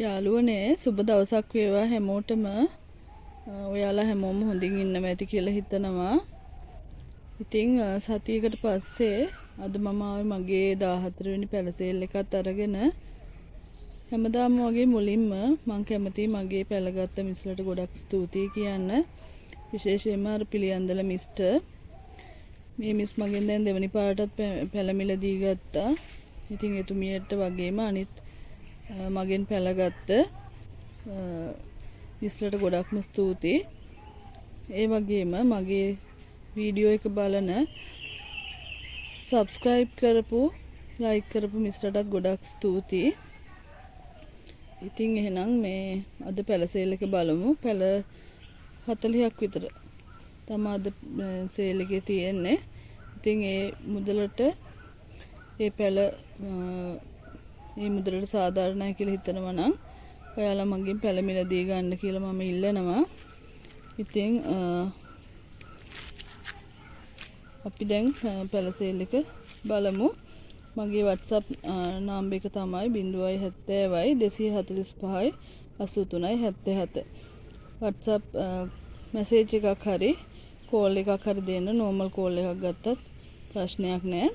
යාළුවනේ සුබ දවසක් වේවා හැමෝටම. ඔයාලා හැමෝම හොඳින් ඉන්නව ඇති කියලා හිතනවා. ඉතින් සතියකට පස්සේ අද මම ආවේ මගේ 14 වෙනි පැලසේල් එකත් අරගෙන. හැමදාම වගේ මුලින්ම මම කැමතියි මගේ පැලගත්ත මිස්ලට ගොඩක් ස්තුතියි කියන්න. විශේෂයෙන්ම අර පිළියන්දල මිස්ටර්. මේ මිස් මගෙන් දැන් දෙවනි පාරටත් පැලමිල දී ගත්තා. ඉතින් එතුමියට වගේම අනිත් මගෙන් පැලගත්ත මිස්ලට ගොඩක්ම ස්තුතියි. ඒ වගේම මගේ වීඩියෝ එක බලන සබ්ස්ක්‍රයිබ් කරපු ලයික් කරපු මිස්ලටත් ගොඩක් ස්තුතියි. ඉතින් එහෙනම් මේ අද පැලසේල් එක බලමු. පැල 40ක් විතර තමයි අද සේල් එකේ තියෙන්නේ. ඉතින් ඒ මුදලට ඒ පැල මේ මුදලට සාධාරණයි කියලා හිතනවා නම් ඔයාලා මගෙන් පැල මිල දී ගන්න කියලා මම ඉල්ලනවා. ඉතින් අපි දැන් පැල සේල් එක බලමු. මගේ WhatsApp නම්බර් එක තමයි 070 245 83 77. WhatsApp මැසේජ් එකක් හරි කෝල් එකක් හරි දෙන්න. නෝමල් කෝල් එකක් ගත්තත් ප්‍රශ්නයක් නැහැ.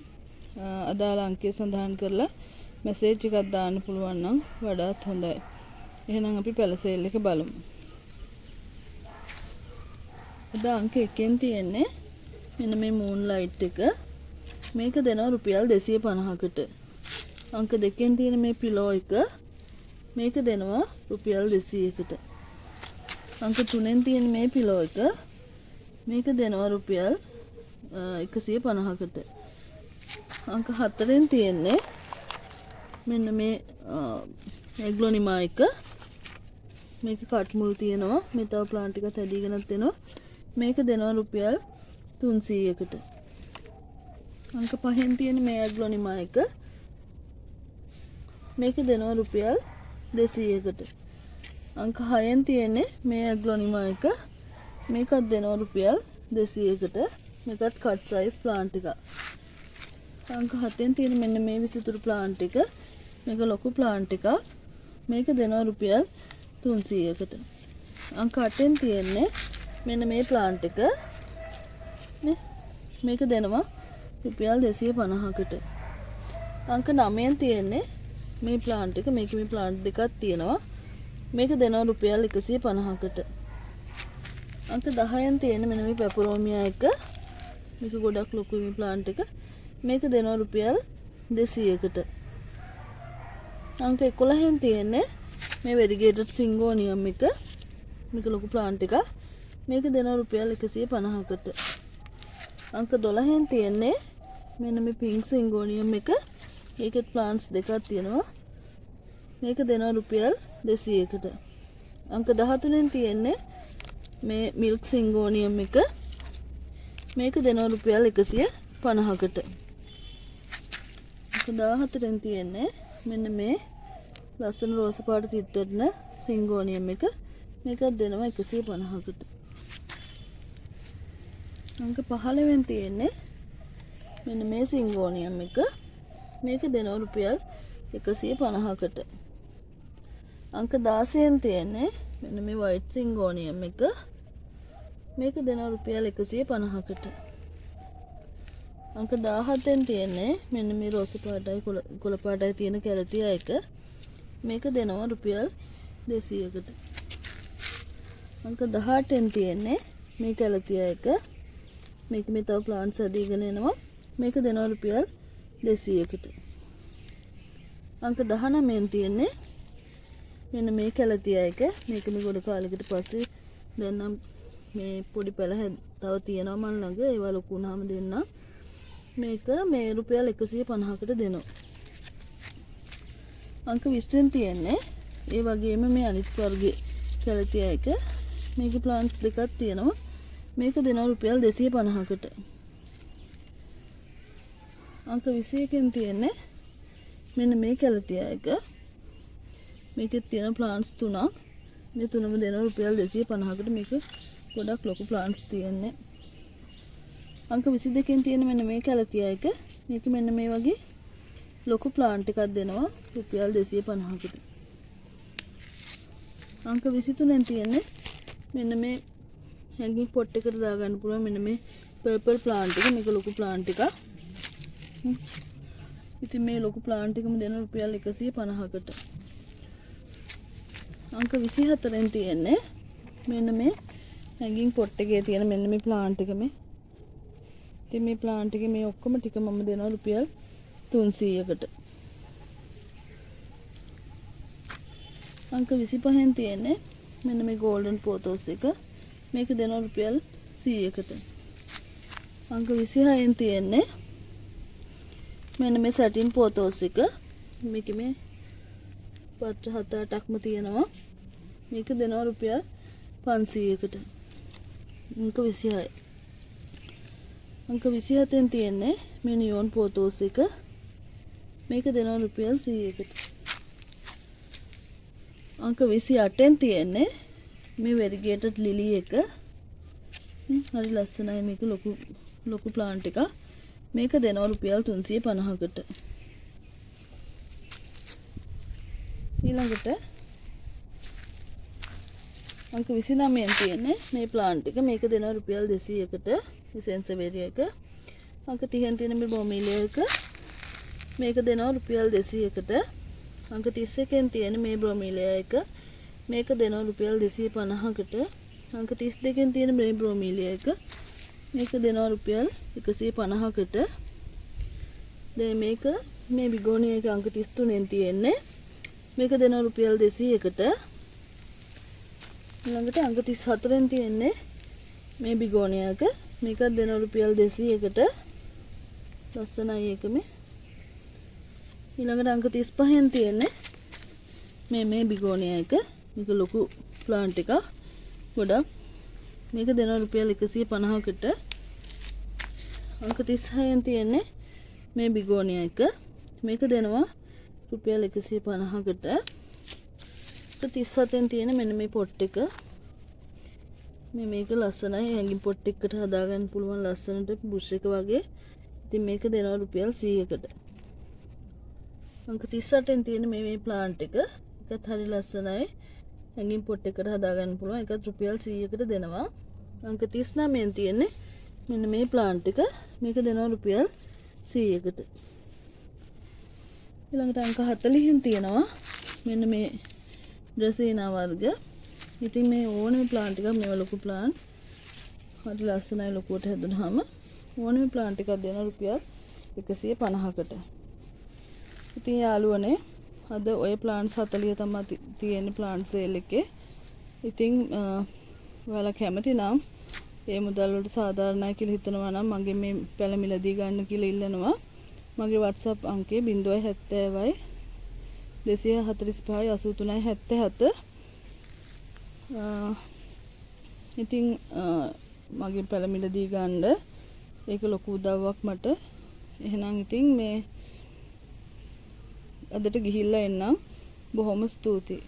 අදාළ අංකය සඳහන් කරලා මැසේජ් එකක් දාන්න පුළුවන් නම් වඩාත් හොඳයි. එහෙනම් අපි පැල සේල් එක බලමු. අද අංක 1 තියෙන්නේ මෙන්න මේ මූන් ලයිට් එක. මේක දෙනවා රුපියල් 250කට. අංක 2 තියෙන මේ පිලෝ එක මේක දෙනවා රුපියල් 200කට. අංක 3 තියෙන මේ පිලෝ එක මේක දෙනවා රුපියල් 150කට. අංක 4 තියෙන්නේ මෙන්න මේ එග්ලොනිමා එක. මේක කට් මුල් තියෙනවා. මේ තව ප්ලාන්ට් එකත් හැදීගෙනත් එනවා. මේක දෙනවා රුපියල් 300කට. අංක 5 තියෙන මේ එග්ලොනිමා එක මේක දෙනවා රුපියල් 200කට. අංක 6 තියෙන්නේ මේ එග්ලොනිමා එක මේකත් දෙනවා රුපියල් 200කට. මේකත් කට් සයිස් ප්ලාන්ට් එකක්. අංක 7 තියෙන මෙන්න මේ විසිතුරු ප්ලාන්ට් එක මේක ලොකු ප්ලාන්ට් එකක්. මේක දෙනවා රුපියල් 300කට. අංක 8 තියෙන්නේ මෙන්න මේ ප්ලාන්ට් එක මේක දෙනවා රුපියල් 250කට. අංක 9 තියෙන්නේ මේ ප්ලාන්ට් එක මේ ප්ලාන්ට් දෙකක් තියෙනවා. මේක දෙනවා රුපියල් 150කට. අංක 10 තියෙන්නේ මෙන්න මේ පැපරෝමියා එක මේක ගොඩක් ලොකුයි මේ ප්ලාන්ට් එක මේක දෙනවා රුපියල් 200කට. අංක 11 තියෙන්නේ මේ වෙරිගේටඩ් සිංගෝනියම් එක මේක ලොකු ප්ලාන්ට් එකක් මේක දෙනවා රුපියල් 150කට. අංක 12 තියෙන්නේ මෙන්න මේ පින්ක් සිංගෝනියම් එක ඒකෙත් ප්ලාන්ට්ස් දෙකක් තියෙනවා මේක දෙනවා රුපියල් 200කට. අංක 13 තියෙන්නේ මේ මිල්ක් සිංගෝනියම් එක මේක දෙනවා රුපියල් 150කට. අංක 14 තියෙන්නේ මෙන්න මේ ලස්සන රෝස පාට තිත්වන සිංගෝනියම් එක මේකත් දෙනවා 150කට. අංක 15 තියෙන්නේ මෙන්න මේ සිංගෝනියම් එක මේක දෙනවා රුපියල් 150කට. අංක 16 තියෙන්නේ මෙන්න මේ වයිට් සිංගෝනියම් එක මේක දෙනවා රුපියල් 150කට. අංක 17 තියෙන්නේ මෙන්න මේ රෝස පාටයි කොළ පාටයි තියෙන කැලතියා එක මේක දෙනවා රුපියල් 200කට. අංක 18 තියෙන්නේ මේ කැලතියා එක මේක මේ තව ප්ලාන්ට්ස් හදීගෙන එනවා මේක දෙනවා රුපියල් 200කට. අංක 19 තියෙන්නේ මෙන්න මේ කැලතියා එක මේක මේ ගොඩ කාලයකට පස්සේ දැන් නම් මේ පොඩි පැල තව තියෙනවා මන් ළඟ ඒවා ලොකු වුණාම දෙන්නම්. මේක මේ රුපියල් 150කට දෙනවා. අංක 20 තියෙන්නේ ඒ වගේම මේ අනිත් වර්ගයේ කැලතියා එක මේකේ ප්ලාන්ට් දෙකක් තියෙනවා මේක දෙනවා රුපියල් 250කට. අංක 21 තියෙන්නේ මෙන්න මේ කැලතියා එක මේකේ තියෙන ප්ලාන්ට්ස් තුනක් මේ තුනම දෙනවා රුපියල් 250කට. මේක ගොඩක් ලොකු ප්ලාන්ට්ස් තියෙන්නේ. අංක 22 තියෙන මෙන්න මේ කැලතියා එක මේක මෙන්න මේ වගේ ලොකු ප්ලාන්ට් එකක් දෙනවා රුපියල් 250කට. අංක 23න් තියෙන්නේ මෙන්න මේ හැංගින් පොට් එකට දාගන්න පුළුවන් මෙන්න මේ පර්පල් ප්ලාන්ට් එක. මේක ලොකු ප්ලාන්ට් එකක්. ඉතින් මේ ලොකු ප්ලාන්ට් එකම දෙන රුපියල් 150කට. අංක 24න් තියෙන්නේ මෙන්න මේ හැංගින් පොට් එකේ තියෙන මෙන්න මේ ප්ලාන්ට් එක මේ. ඉතින් මේ ප්ලාන්ට් එකේ මේ ඔක්කොම ටික මම දෙනවා රුපියල් 300කට. අංක 25න් තියෙන්නේ මෙන්න මේ ගෝල්ඩන් පෝතෝස් එක. මේක දෙනවා රුපියල් 100කට. අංක 26න් තියෙන්නේ මෙන්න මේ සැටින් පෝතෝස් එක. මේකේ මේ පත්‍ර 7-8ක්ම තියෙනවා. මේක දෙනවා රුපියල් 500කට. අංක 26. අංක 27න් තියෙන්නේ මේ නියෝන් පෝතෝස් එක. මේක දෙනවා රුපියල් 100කට. අංක 28න් තියෙන්නේ මේ වෙරිගේටඩ් ලිලි එක. හරි ලස්සනයි මේක ලොකු ප්ලාන්ට් එකක්. මේක දෙනවා රුපියල් 350කට. ඊළඟට අංක 29න් තියෙන්නේ මේ ප්ලාන්ට් එක. මේක දෙනවා රුපියල් 200කට. සෙන්සවේරියා එක. අංක 30න් තියෙන මේ බොමිලියා එක. මේක දෙනවා රුපියල් 200කට. අංක 31න් තියෙන මේ බ්‍රොමිලියා එක. මේක දෙනවා රුපියල් 250කට. අංක 32න් තියෙන මේ බ්‍රොමිලියා එක. මේක දෙනවා රුපියල් 150කට. දැන් මේක මේ බිගෝනියා එක අංක 33න් තියෙන්නේ. මේක දෙනවා රුපියල් 200කට. ඊළඟට අංක 34න් තියෙන්නේ මේ බිගෝනියා එක. මේක දෙනවා රුපියල් 200කට. ලස්සනයි ඒක මේ. ඊළඟට අංක 35න් තියෙන්නේ මේ බිගෝනියා එක. මේක ලොකු ප්ලාන්ට් එකක්. ගොඩක්. මේක දෙනවා රුපියල් 150කට. අංක 36න් තියෙන්නේ මේ බිගෝනියා එක. මේක දෙනවා රුපියල් 150කට. 37න් තියෙන මෙන්න මේ පොට් එක. මේක ලස්සනයි. හැංගින් පොට් එකකට හදාගන්න පුළුවන් ලස්සනට බුෂ් එක වගේ. ඉතින් මේක දෙනවා රුපියල් 100කට. අංක 38න් තියෙන මේ ප්ලාන්ට් එක. ඒකත් හරි ලස්සනයි. හැංගින් පොට් එකකට හදාගන්න පුළුවන්. ඒකත් රුපියල් 100කට දෙනවා. අංක 39න් තියෙන්නේ මෙන්න මේ ප්ලාන්ට් එක. මේක දෙනවා රුපියල් 100කට. ඊළඟට අංක 40න් තියෙනවා මෙන්න මේ ඩ්‍රෙසීනා වර්ග. ඉතින් මේ ඕනෙම ප්ලාන්ට් එකක් මේවා ලොකු ප්ලාන්ට්ස්. හරි ලස්සනයි ලොකුවට හැදුනහම. ඕනෙම ප්ලාන්ට් එකක් දෙනවා රුපියල් 150කට. ඉතින් යාළුවනේ අද ඔය ප්ලාන්ට්ස් 40 තමයි තියෙන්නේ ප්ලාන්ට් සේල් එකේ. ඉතින් ඔයාලා කැමති නම් ඒ මුදල් වලට සාධාරණයි කියලා හිතනවා නම් මගේ මේ පැල මිලදී ගන්න කියලා ඉල්ලනවා. මගේ WhatsApp අංකය 070 245 83 77. ඉතින් මගේ පැල මිලදී ගන්න ඒක ලොකු උදව්වක් මට. එහෙනම් ඉතින් මේ අදට ගිහිල්ලා එන්නම්. බොහොම ස්තුතියි.